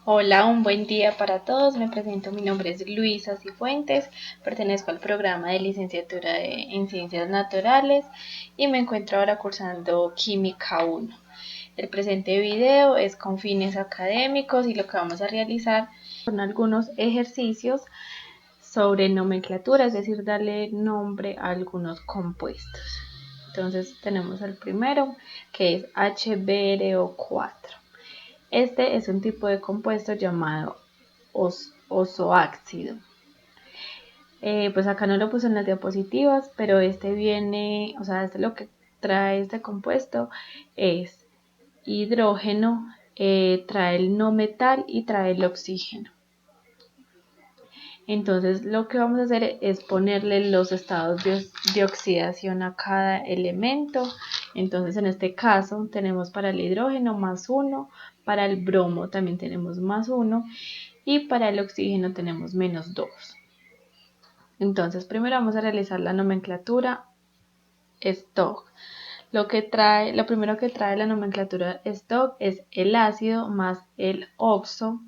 Hola, un buen día para todos. Me presento, mi nombre es Luisa Cifuentes, pertenezco al programa de licenciatura en Ciencias Naturales y me encuentro ahora cursando Química 1. El presente video es con fines académicos y lo que vamos a realizar son algunos ejercicios sobre nomenclatura, es decir, darle nombre a algunos compuestos. Entonces tenemos el primero, que es HBrO4. Este es un tipo de compuesto llamado ozoácido. Pues acá no lo puse en las diapositivas, pero este viene, o sea, lo que trae este compuesto es hidrógeno, trae el no metal y trae el oxígeno. Entonces lo que vamos a hacer es ponerle los estados de oxidación a cada elemento. Entonces en este caso tenemos para el hidrógeno +1, para el bromo también tenemos +1 y para el oxígeno tenemos -2. Entonces primero vamos a realizar la nomenclatura Stock. Lo primero que trae la nomenclatura Stock es el ácido más el oxo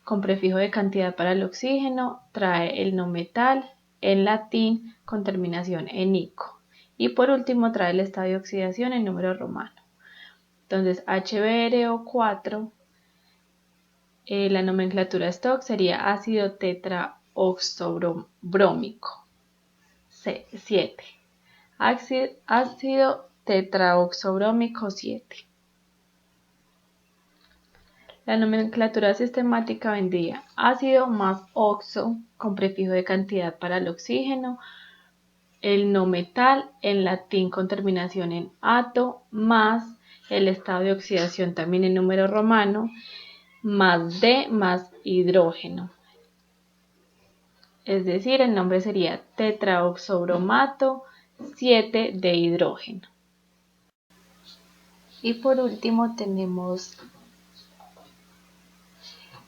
con prefijo de cantidad para el oxígeno, trae el no metal en latín con terminación en ico. Y por último trae el estado de oxidación en número romano. Entonces HBrO4, la nomenclatura Stock sería ácido tetraoxobrómico 7. Ácido tetraoxobrómico 7. La nomenclatura sistemática vendría ácido más oxo con prefijo de cantidad para el oxígeno, el no metal en latín con terminación en ato, más el estado de oxidación también en número romano, más D más hidrógeno. Es decir, el nombre sería tetraoxobromato 7 de hidrógeno. Y por último tenemos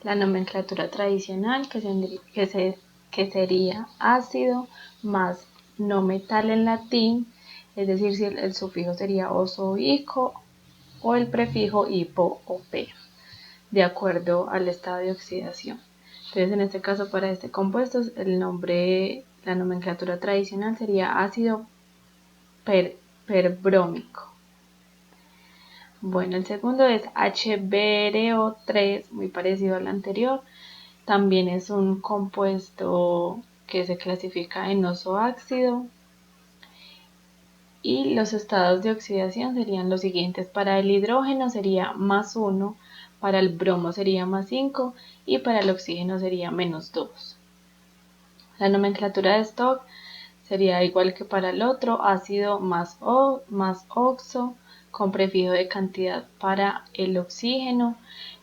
la nomenclatura tradicional que sería ácido más no metal en latín, es decir, si el sufijo sería oso o ico o el prefijo hipo o p, de acuerdo al estado de oxidación. Entonces, en este caso, para este compuesto, la nomenclatura tradicional sería ácido perbrómico. Bueno, el segundo es HBrO3, muy parecido al anterior. También es un compuesto que se clasifica en ozoácido. Y los estados de oxidación serían los siguientes. Para el hidrógeno sería +1, para el bromo sería +5 y para el oxígeno sería -2. La nomenclatura de Stock sería igual que para el otro, ácido más oxo con prefijo de cantidad para el oxígeno,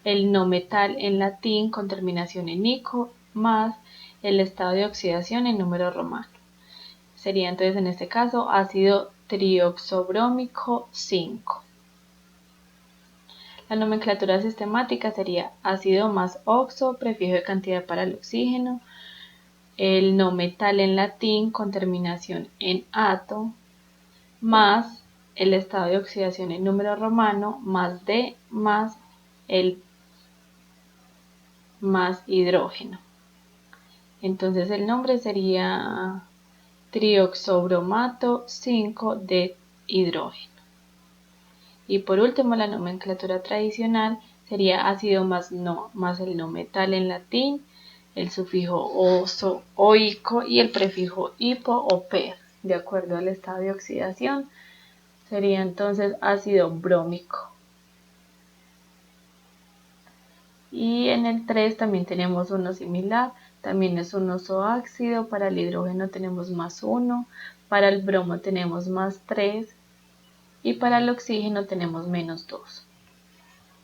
el no metal en latín con terminación en ico, más el estado de oxidación en número romano. Sería entonces en este caso ácido trioxobrómico 5. La nomenclatura sistemática sería ácido más oxo, prefijo de cantidad para el oxígeno, el no metal en latín con terminación en ato, más el estado de oxidación en número romano, más D, más el más hidrógeno. Entonces el nombre sería trioxobromato 5 de hidrógeno. Y por último, la nomenclatura tradicional sería ácido más el no metal en latín, el sufijo oso o ico y el prefijo hipo o per, de acuerdo al estado de oxidación. Sería entonces ácido brómico. Y en el 3 también tenemos uno similar, también es un ozoácido, para el hidrógeno tenemos +1, para el bromo tenemos +3 y para el oxígeno tenemos -2.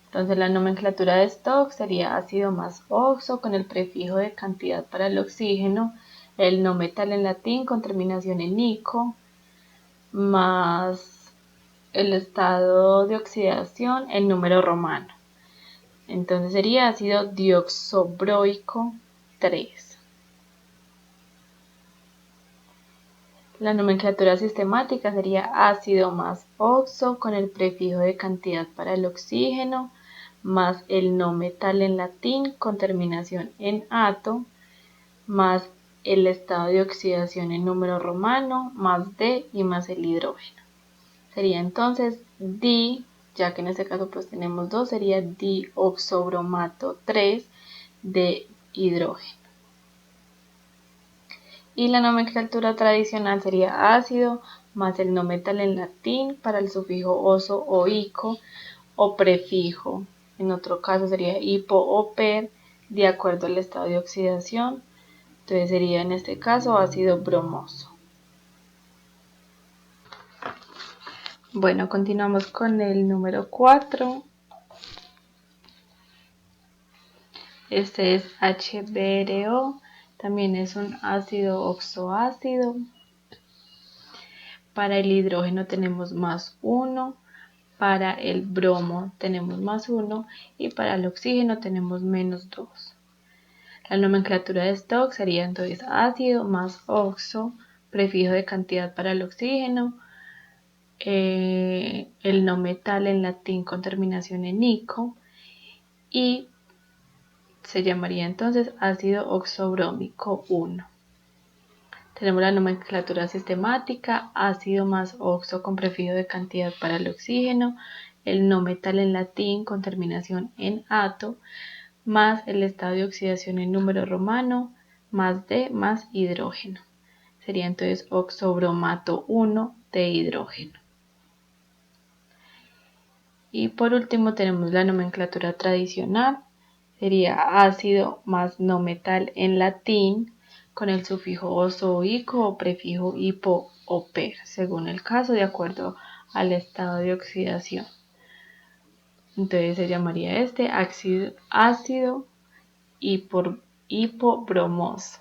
Entonces la nomenclatura de Stock sería ácido más oxo con el prefijo de cantidad para el oxígeno, el no metal en latín con terminación en ico, más el estado de oxidación en número romano. Entonces sería ácido dioxobroico 3. La nomenclatura sistemática sería ácido más oxo con el prefijo de cantidad para el oxígeno, más el no metal en latín con terminación en ato, más el estado de oxidación en número romano, más D y más el hidrógeno. Sería entonces di, ya que en este caso pues tenemos dos, sería dioxobromato 3 de hidrógeno. Y la nomenclatura tradicional sería ácido más el no metal en latín para el sufijo oso o ico o prefijo. En otro caso sería hipo o per de acuerdo al estado de oxidación. Entonces sería en este caso ácido bromoso. Bueno, continuamos con el número 4. Este es HBrO. También es un ácido oxoácido. Para el hidrógeno tenemos más 1. Para el bromo tenemos más 1. Y para el oxígeno tenemos menos 2. La nomenclatura de Stokes sería entonces ácido más oxo, prefijo de cantidad para el oxígeno, el no metal en latín con terminación en ico, y se llamaría entonces ácido oxobrómico 1. Tenemos la nomenclatura sistemática, ácido más oxo con prefijo de cantidad para el oxígeno, el no metal en latín con terminación en ato, más el estado de oxidación en número romano, más D más hidrógeno. Sería entonces oxobromato 1 de hidrógeno. Y por último tenemos la nomenclatura tradicional, sería ácido más no metal en latín con el sufijo oso o ico o prefijo hipo o per, según el caso, de acuerdo al estado de oxidación. Entonces se llamaría este ácido hipobromoso.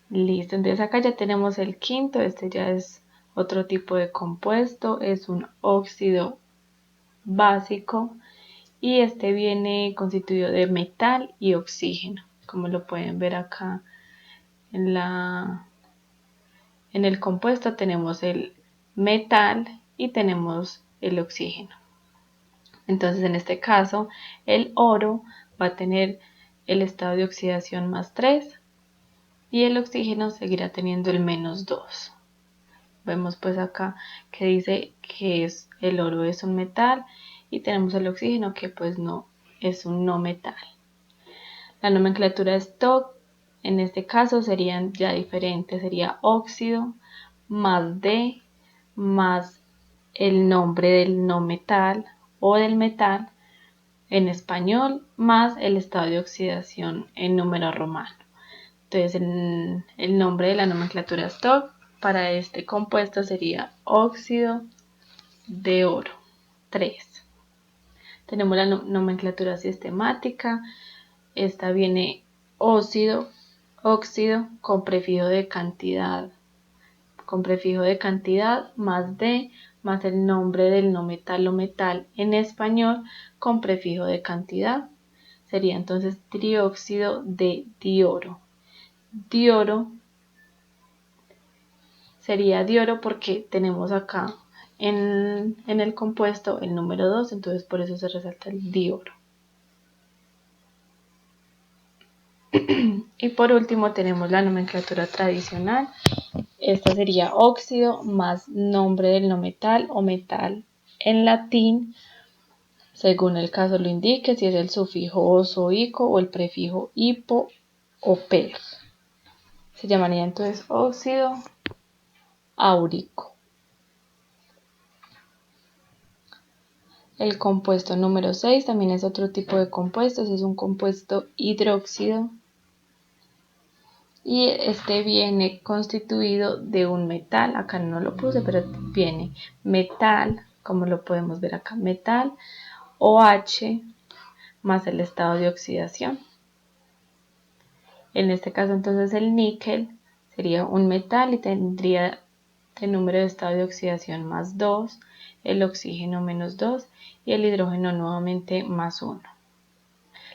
Listo, entonces acá ya tenemos el quinto, este ya es otro tipo de compuesto, es un óxido básico y este viene constituido de metal y oxígeno, como lo pueden ver acá en el compuesto tenemos el metal y tenemos el oxígeno. Entonces en este caso el oro va a tener el estado de oxidación más 3 y el oxígeno seguirá teniendo el menos 2. Vemos pues acá que dice que el oro es un metal y tenemos el oxígeno que pues no es un no metal. La nomenclatura de Stokes en este caso serían ya diferentes, sería óxido más D más el nombre del no metal o del metal en español más el estado de oxidación en número romano. Entonces el nombre de la nomenclatura Stokes para este compuesto sería óxido de oro 3. Tenemos la nomenclatura sistemática. Esta viene óxido con prefijo de cantidad. Con prefijo de cantidad más D más el nombre del no metal o metal en español con prefijo de cantidad. Sería entonces trióxido de dioro. Dioro sería dioro porque tenemos acá en el compuesto el número 2, entonces por eso se resalta el dioro. Y por último tenemos la nomenclatura tradicional. Esta sería óxido más nombre del no metal o metal en latín, según el caso lo indique, si es el sufijo oso o ico o el prefijo hipo o per. Se llamaría entonces óxido áurico. El compuesto número 6 también es otro tipo de compuestos, es un compuesto hidróxido y este viene constituido de un metal, acá no lo puse, pero viene metal, como lo podemos ver acá, metal OH más el estado de oxidación. En este caso entonces el níquel sería un metal y tendría el número de estado de oxidación más 2, el oxígeno menos 2 y el hidrógeno nuevamente más 1.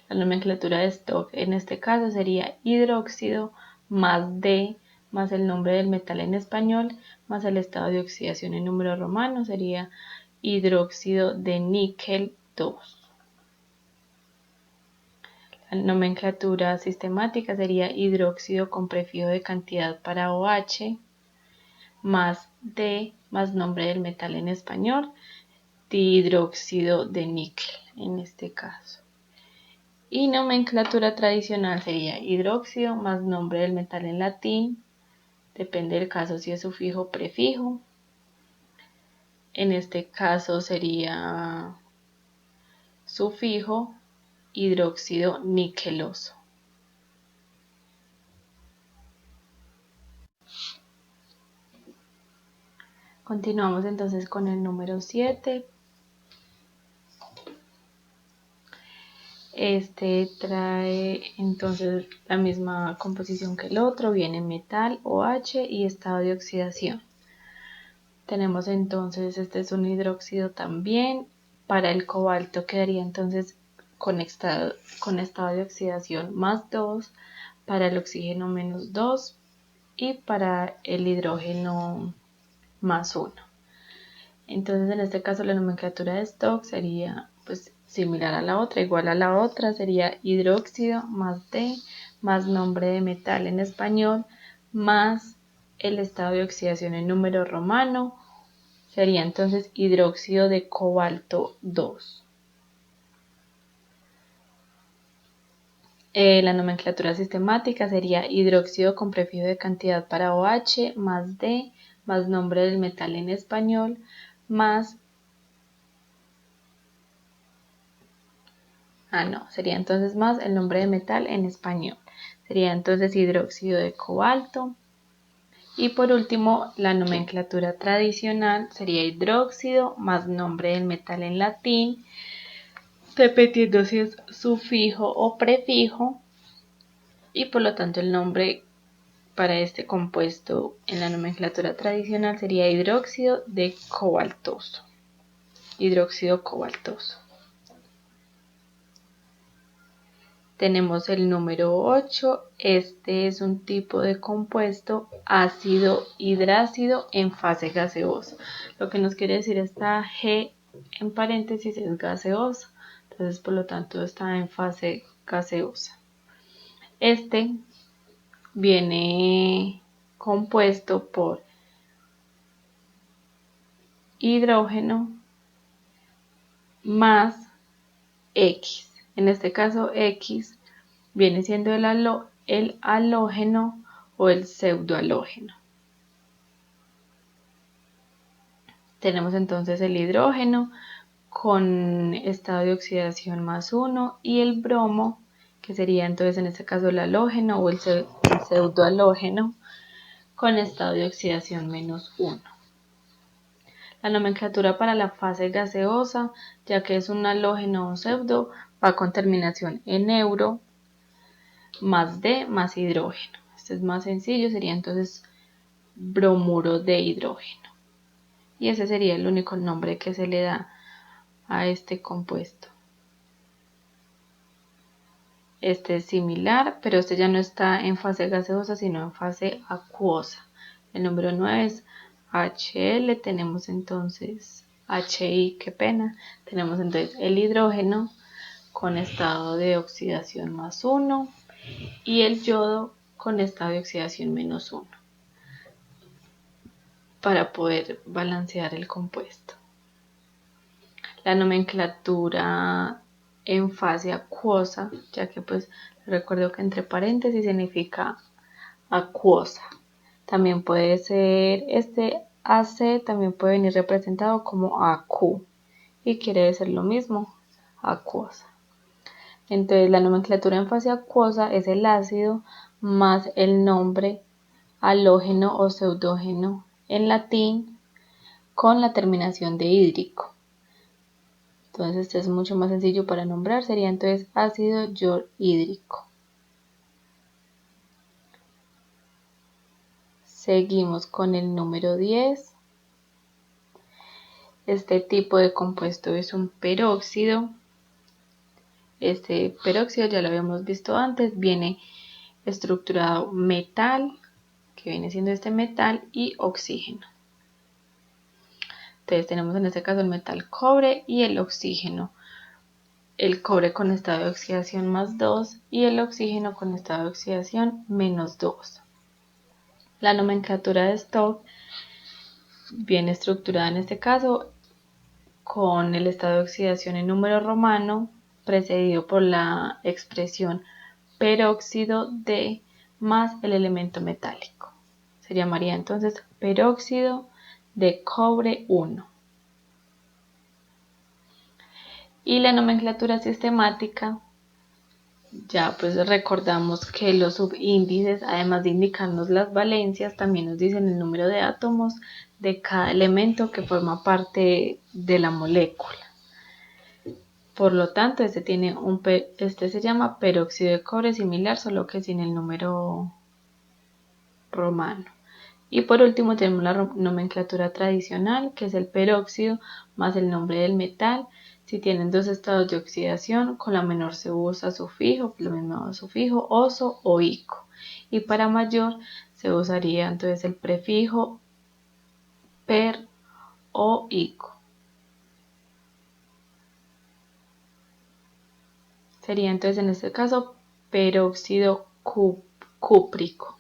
La nomenclatura de Stokes en este caso sería hidróxido más D más el nombre del metal en español, más el estado de oxidación en número romano, sería hidróxido de níquel 2. La nomenclatura sistemática sería hidróxido con prefijo de cantidad para OH, más D, más nombre del metal en español, dihidróxido de níquel en este caso. Y nomenclatura tradicional sería hidróxido más nombre del metal en latín, depende del caso si es sufijo o prefijo. En este caso sería sufijo hidróxido niqueloso. Continuamos entonces con el número 7. Este trae entonces la misma composición que el otro, viene metal, OH y estado de oxidación. Tenemos entonces, este es un hidróxido también. Para el cobalto quedaría entonces con estado de oxidación más 2, para el oxígeno menos 2 y para el hidrógeno más 1. Entonces en este caso la nomenclatura de Stock sería pues similar a la otra, igual a la otra, sería hidróxido más D más nombre de metal en español más el estado de oxidación en número romano, sería entonces hidróxido de cobalto 2. La nomenclatura sistemática sería hidróxido con prefijo de cantidad para OH más D más nombre del metal en español más sería entonces más el nombre de metal en español. Sería entonces hidróxido de cobalto. Y por último, la nomenclatura tradicional sería hidróxido más nombre del metal en latín, dependiendo si es sufijo o prefijo. Y por lo tanto el nombre para este compuesto en la nomenclatura tradicional sería hidróxido de cobaltoso. Hidróxido cobaltoso. Tenemos el número 8, este es un tipo de compuesto ácido hidrácido en fase gaseosa. Lo que nos quiere decir esta G en paréntesis es gaseosa, entonces por lo tanto está en fase gaseosa. Este viene compuesto por hidrógeno más X. En este caso X viene siendo el halógeno o el pseudohalógeno. Tenemos entonces el hidrógeno con estado de oxidación más 1 y el bromo, que sería entonces en este caso el halógeno o el pseudohalógeno con estado de oxidación menos 1. La nomenclatura para la fase gaseosa, ya que es un halógeno o pseudo, va con terminación en euro más D más hidrógeno. Este es más sencillo, sería entonces bromuro de hidrógeno. Y ese sería el único nombre que se le da a este compuesto. Este es similar, pero este ya no está en fase gaseosa, sino en fase acuosa. El número 9 es HL, tenemos entonces HI, qué pena. Tenemos entonces el hidrógeno con estado de oxidación más 1 y el yodo con estado de oxidación menos 1 para poder balancear el compuesto. La nomenclatura en fase acuosa, ya que pues recuerdo que entre paréntesis significa acuosa. También puede ser este AC, también puede venir representado como AQ y quiere decir lo mismo, acuosa. Entonces la nomenclatura en fase acuosa es el ácido más el nombre halógeno o pseudógeno en latín con la terminación de hídrico. Entonces este es mucho más sencillo para nombrar, sería entonces ácido hídrico. Seguimos con el número 10. Este tipo de compuesto es un peróxido. Este peróxido ya lo habíamos visto antes, viene estructurado metal, que viene siendo este metal, y oxígeno. Entonces tenemos en este caso el metal cobre y el oxígeno. El cobre con estado de oxidación más 2 y el oxígeno con estado de oxidación menos 2. La nomenclatura de Stokes viene estructurada en este caso con el estado de oxidación en número romano, precedido por la expresión peróxido de más el elemento metálico. Se llamaría entonces peróxido de cobre 1. Y la nomenclatura sistemática, ya pues recordamos que los subíndices, además de indicarnos las valencias, también nos dicen el número de átomos de cada elemento que forma parte de la molécula. Por lo tanto, este se llama peróxido de cobre similar, solo que sin el número romano. Y por último tenemos la nomenclatura tradicional, que es el peróxido más el nombre del metal. Si tienen dos estados de oxidación, con la menor se usa sufijo, lo mismo sufijo, oso o ico. Y para mayor se usaría entonces el prefijo per o ico. Sería entonces en este caso peróxido cúprico.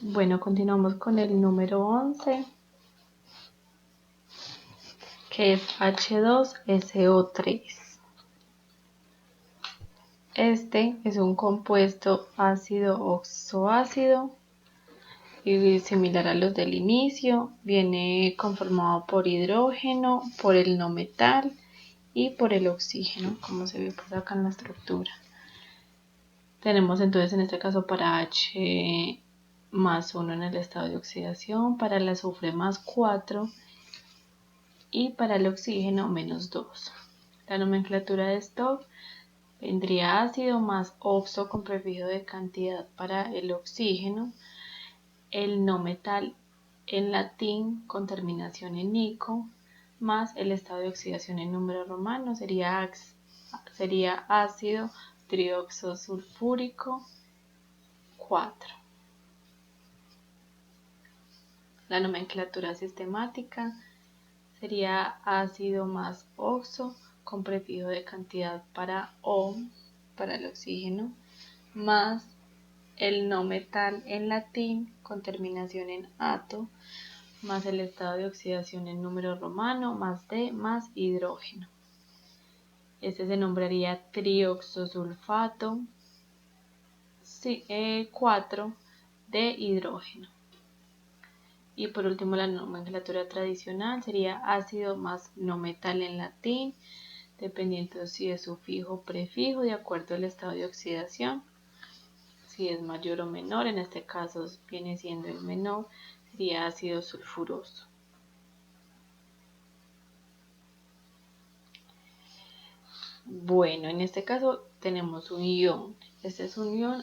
Bueno, continuamos con el número 11, que es H2SO3. Este es un compuesto ácido oxoácido y similar a los del inicio. Viene conformado por hidrógeno, por el no metal y por el oxígeno, como se ve pues acá en la estructura. Tenemos entonces en este caso para H más 1 en el estado de oxidación, para el azufre más 4 y para el oxígeno menos 2. La nomenclatura de Stokes vendría ácido más oxo con prefijo de cantidad para el oxígeno, el no metal en latín con terminación en ico, más el estado de oxidación en número romano sería ácido trioxosulfúrico 4. La nomenclatura sistemática sería ácido más oxo con prefijo de cantidad para O, para el oxígeno, más el no metal en latín con terminación en ato, más el estado de oxidación en número romano, más D, más hidrógeno. Este se nombraría trioxosulfato 4 de hidrógeno. Y por último la nomenclatura tradicional sería ácido más no metal en latín, dependiendo si es sufijo o prefijo, de acuerdo al estado de oxidación. Si es mayor o menor, en este caso viene siendo el menor, sería ácido sulfuroso. Bueno, en este caso tenemos un ion. Este es un ion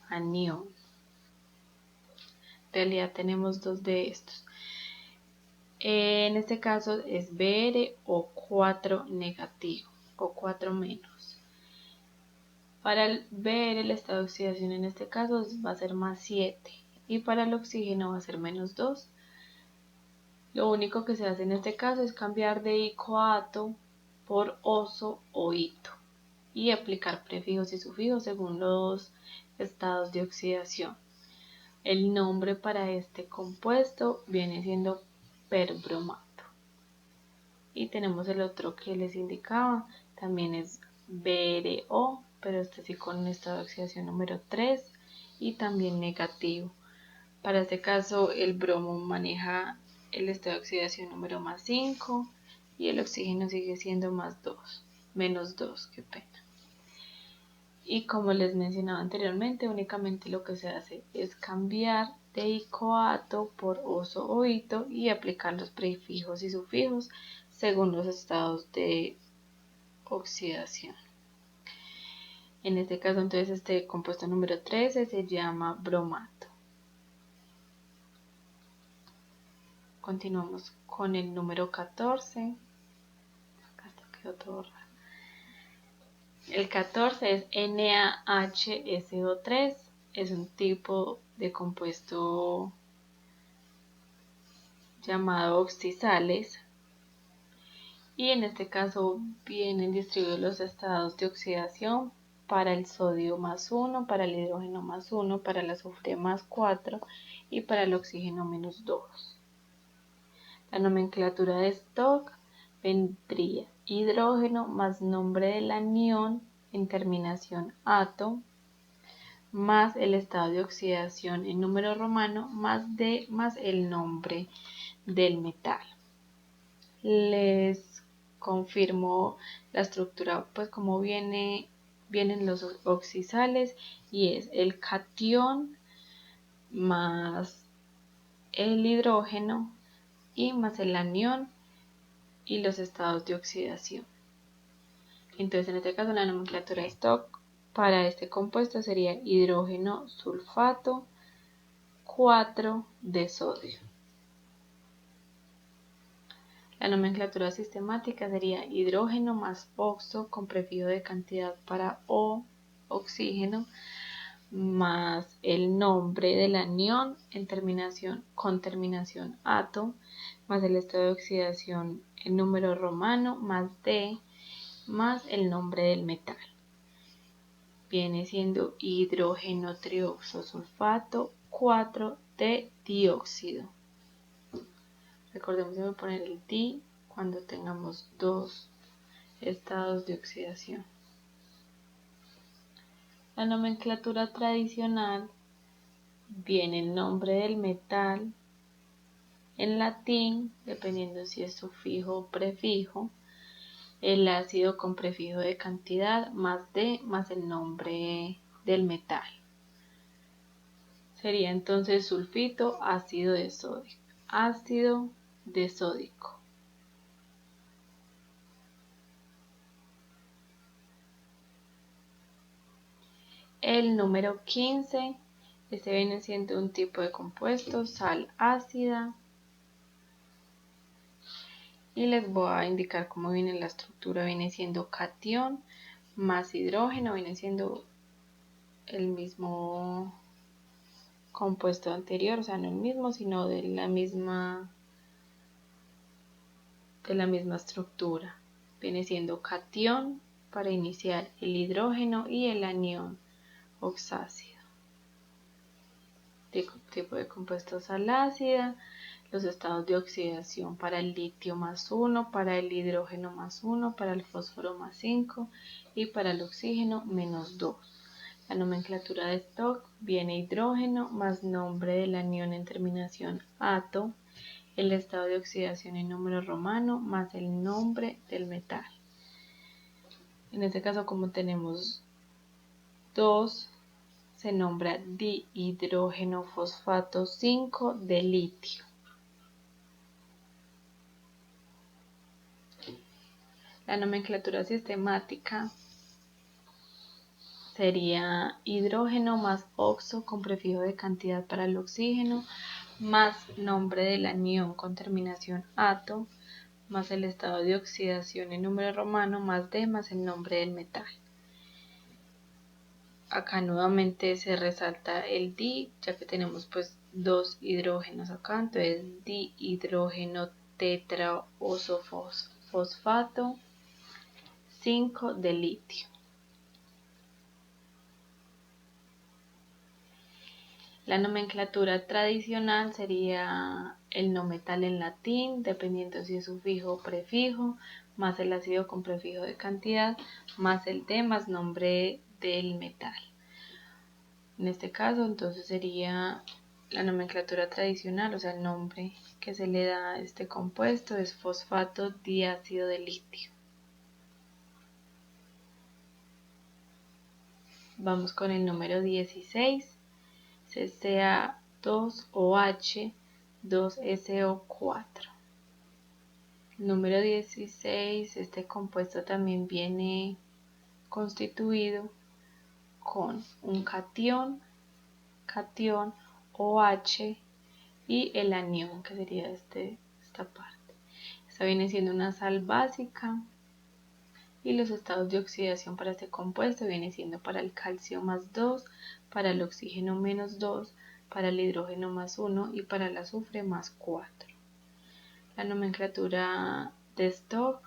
anión. En realidad tenemos dos de estos. En este caso es Br o 4 negativo o 4 menos. Para el Br el estado de oxidación en este caso va a ser más 7 y para el oxígeno va a ser menos 2. Lo único que se hace en este caso es cambiar de ico a ato por oso o ito y aplicar prefijos y sufijos según los estados de oxidación. El nombre para este compuesto viene siendo perbromato. Y tenemos el otro que les indicaba, también es BRO, pero este sí con un estado de oxidación número 3 y también negativo. Para este caso el bromo maneja el estado de oxidación número más 5 y el oxígeno sigue siendo menos 2, qué pena. Y como les mencionaba anteriormente, únicamente lo que se hace es cambiar de ico a ato por oso o ito y aplicar los prefijos y sufijos según los estados de oxidación. En este caso entonces este compuesto número 13 se llama bromato. Continuamos con el número 14. Acá quedó todo raro. El 14 es NaHSO3. es un tipo de compuesto llamado oxisales, y en este caso vienen distribuidos los estados de oxidación para el sodio +1, para el hidrógeno +1, para el azufre +4 y para el oxígeno -2. La nomenclatura de Stock vendría hidrógeno más nombre del anión en terminación ato, más el estado de oxidación en número romano, más D, más el nombre del metal. Les confirmo la estructura, pues como vienen los oxisales, y es el catión más el hidrógeno y más el anión y los estados de oxidación. Entonces en este caso la nomenclatura de Stock para este compuesto sería hidrógeno sulfato 4 de sodio. La nomenclatura sistemática sería hidrógeno más oxo con prefijo de cantidad para O, oxígeno, más el nombre del anión con terminación ato, más el estado de oxidación en número romano, más D, más el nombre del metal. Viene siendo hidrógeno trioxosulfato 4 de dióxido. Recordemos que voy a poner el di cuando tengamos dos estados de oxidación. La nomenclatura tradicional viene el nombre del metal en latín, dependiendo si es sufijo o prefijo, el ácido con prefijo de cantidad, más D, más el nombre del metal. Sería entonces sulfito, ácido de sodio, ácido de sódico. El número 15, este viene siendo un tipo de compuesto, sal ácida. Y les voy a indicar cómo viene la estructura. Viene siendo catión más hidrógeno, viene siendo el mismo compuesto anterior, o sea, no el mismo, sino de la misma estructura. Viene siendo catión para iniciar el hidrógeno y el anión oxácido. Tipo de compuesto sal ácida. Los estados de oxidación para el litio +1, para el hidrógeno +1, para el fósforo +5 y para el oxígeno -2. La nomenclatura de Stock viene hidrógeno más nombre del anión en terminación ato, el estado de oxidación en número romano más el nombre del metal. En este caso, como tenemos dos, se nombra dihidrógeno fosfato 5 de litio. La nomenclatura sistemática sería hidrógeno más oxo con prefijo de cantidad para el oxígeno, más nombre del anión con terminación ato, más el estado de oxidación en número romano, más D, más el nombre del metal. Acá nuevamente se resalta el di, ya que tenemos pues dos hidrógenos acá, entonces dihidrógeno tetraosofosfato 5 de litio. La nomenclatura tradicional sería el no metal en latín, dependiendo si es sufijo o prefijo, más el ácido con prefijo de cantidad, más el D, más nombre del metal. En este caso, entonces sería la nomenclatura tradicional, o sea, el nombre que se le da a este compuesto es fosfato diácido de litio. Vamos con el número 16, CCA2OH 2SO4. Número 16, este compuesto también viene constituido con un catión OH y el anión, que sería esta parte. Esta viene siendo una sal básica, y los estados de oxidación para este compuesto viene siendo para el calcio +2, para el oxígeno -2, para el hidrógeno +1 y para el azufre +4. La nomenclatura de stock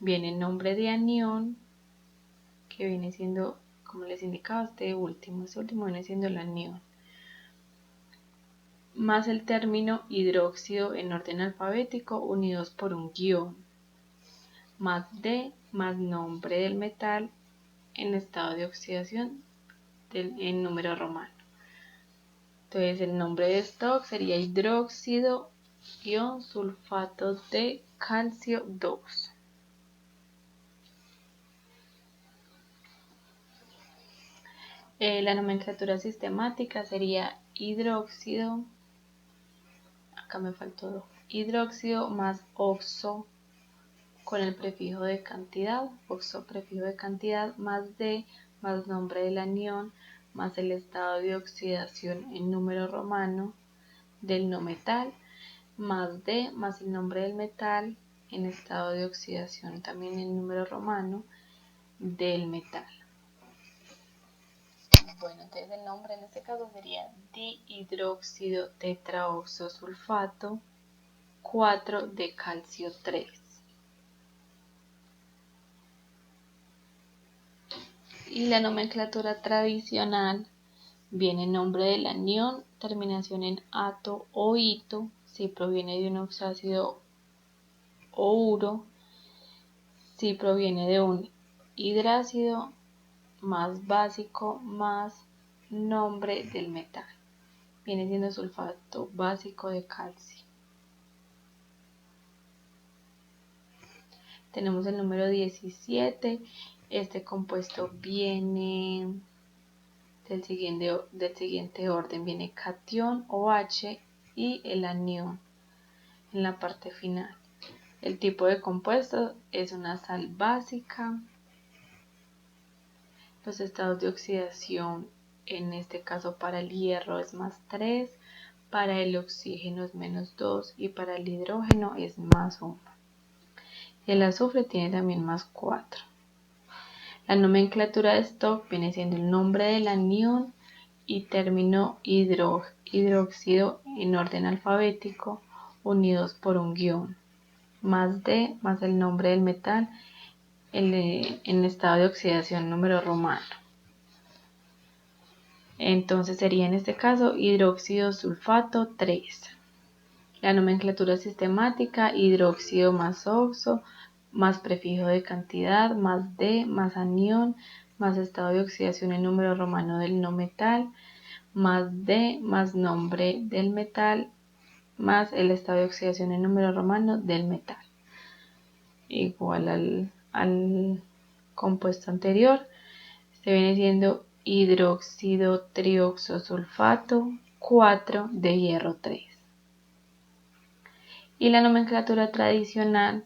viene el nombre de anión, que viene siendo, como les indicaba, este último viene siendo el anión, más el término hidróxido en orden alfabético unidos por un guión, más D, más nombre del metal en estado de oxidación en número romano. Entonces el nombre de stock sería hidróxido-sulfato de calcio 2. La nomenclatura sistemática sería hidróxido, acá me faltó hidróxido más oxo con el prefijo de cantidad, oxo prefijo de cantidad, más D, más nombre del anión, más el estado de oxidación en número romano del no metal, más D, más el nombre del metal en estado de oxidación también en número romano del metal. Bueno, entonces el nombre en este caso sería dihidróxido tetraoxosulfato 4 de calcio 3. Y la nomenclatura tradicional viene nombre del anión, terminación en ato o ito, si proviene de un oxácido o uro, si proviene de un hidrácido, más básico, más nombre del metal. Viene siendo sulfato básico de calcio. Tenemos el número 17. Este compuesto viene del siguiente orden. Viene catión OH y el anión en la parte final. El tipo de compuesto es una sal básica. Los estados de oxidación, en este caso para el hierro es +3, para el oxígeno es -2 y para el hidrógeno es +1. El azufre tiene también +4. La nomenclatura de stock viene siendo el nombre del anión y término hidróxido en orden alfabético unidos por un guión, más D, más el nombre del metal en estado de oxidación número romano. Entonces sería en este caso hidróxido sulfato 3. La nomenclatura sistemática: hidróxido más oxo, más prefijo de cantidad, más D, más anión, más estado de oxidación en número romano del no metal, más D, más nombre del metal, más el estado de oxidación en número romano del metal. Igual al compuesto anterior. Este viene siendo hidróxido trioxosulfato 4 de hierro 3. Y la nomenclatura tradicional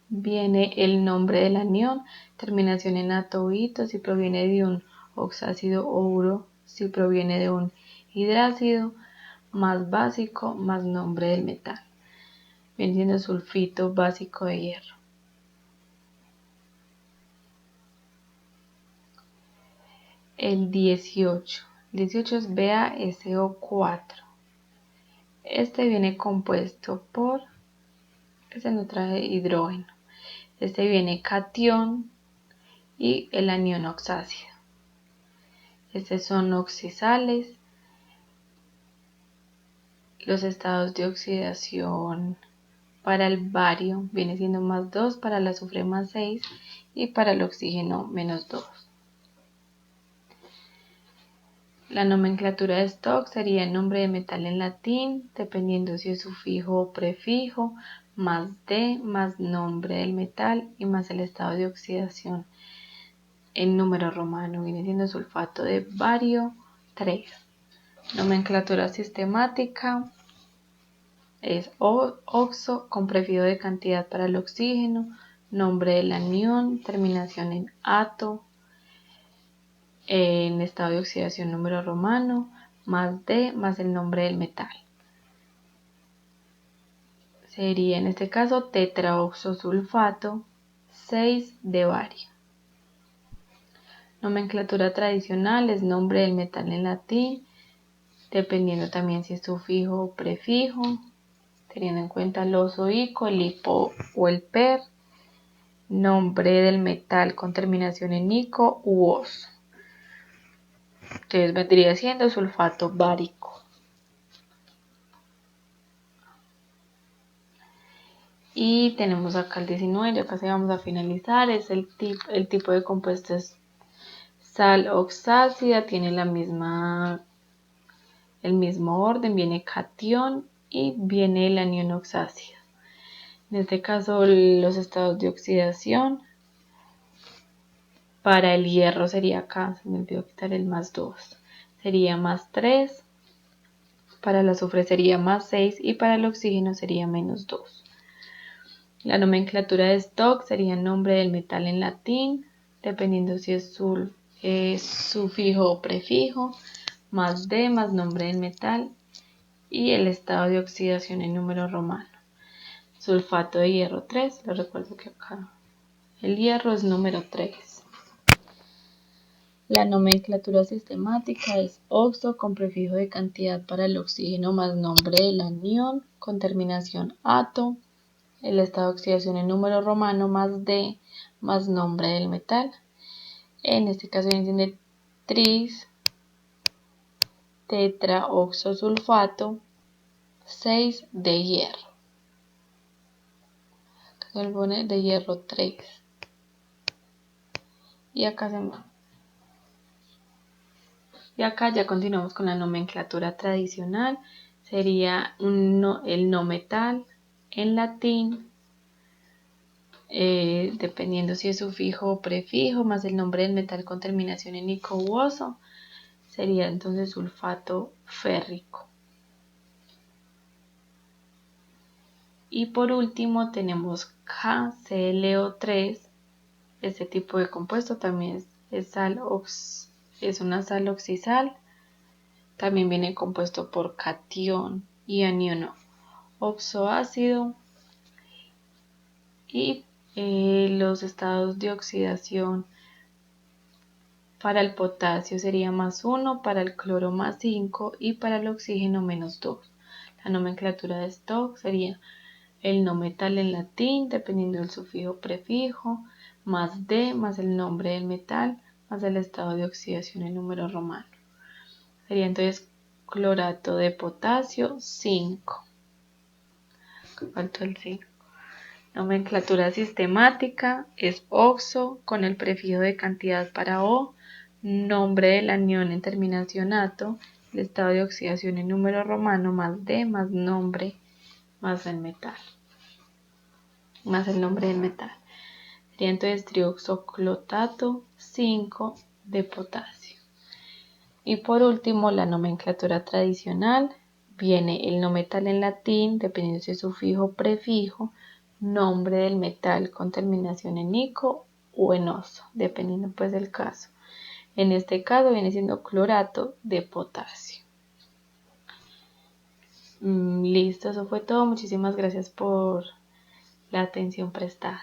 viene el nombre del anión, terminación en ato o ito si proviene de un oxácido o uro, si proviene de un hidrácido, más básico, más nombre del metal. Viene siendo sulfito básico de hierro. El 18. El 18 es BaSO4. Este viene compuesto por, este no trae hidrógeno. Este viene catión y el anión oxácido. Estos son oxisales. Los estados de oxidación para el bario viene siendo +2, para el azufre +6 y para el oxígeno -2. La nomenclatura de stock sería el nombre de metal en latín, dependiendo si es sufijo o prefijo, más D, más nombre del metal y más el estado de oxidación en número romano, viene siendo sulfato de bario 3. Nomenclatura sistemática es oxo con prefijo de cantidad para el oxígeno, nombre del anión, terminación en ato, en estado de oxidación número romano, más D, más el nombre del metal. Sería en este caso tetraoxosulfato 6 de bario. Nomenclatura tradicional es nombre del metal en latín, dependiendo también si es sufijo o prefijo, teniendo en cuenta el oso, ico, el hipo o el per. Nombre del metal con terminación en ico u os. Entonces vendría siendo sulfato bárico. Y tenemos acá el 19, ya casi vamos a finalizar. Es el tipo de compuesto es sal oxácida, tiene el mismo orden, viene catión y viene el anión oxácido. En este caso los estados de oxidación. Para el hierro sería acá, se me olvidó quitar el más 2, sería más 3. Para el azufre sería más 6 y para el oxígeno sería menos 2. La nomenclatura de Stokes sería el nombre del metal en latín, dependiendo si es sufijo o prefijo, más D más nombre del metal y el estado de oxidación en número romano. Sulfato de hierro 3, les recuerdo que acá el hierro es número 3. La nomenclatura sistemática es oxo con prefijo de cantidad para el oxígeno más nombre del anión con terminación ato, el estado de oxidación en número romano más D más nombre del metal. En este caso viene siendo tris tetraoxosulfato 6 de hierro. Acá se pone de hierro 3. Y acá ya continuamos con la nomenclatura tradicional. Sería el no metal en latín, dependiendo si es sufijo o prefijo, más el nombre del metal con terminación en ico u oso, sería entonces sulfato férrico. Y por último tenemos KClO3. Este tipo de compuesto también es una sal oxisal. También viene compuesto por catión y anión oxoácido. Y los estados de oxidación para el potasio sería más 1, para el cloro más 5 y para el oxígeno menos 2. La nomenclatura de Stokes sería el no metal en latín, dependiendo del sufijo o prefijo, más D, más el nombre del metal, más el estado de oxidación en número romano. Sería entonces clorato de potasio 5. Faltó el 5. Nomenclatura sistemática es oxo con el prefijo de cantidad para O, nombre del anión en terminación ato, el estado de oxidación en número romano más D más nombre más el metal, más el nombre del metal. Sería entonces trioxoclotato 5 de potasio. Y por último, la nomenclatura tradicional viene el no metal en latín, dependiendo si es sufijo o prefijo, nombre del metal con terminación en ico o en oso, dependiendo pues del caso. En este caso viene siendo clorato de potasio. Listo, eso fue todo. Muchísimas gracias por la atención prestada.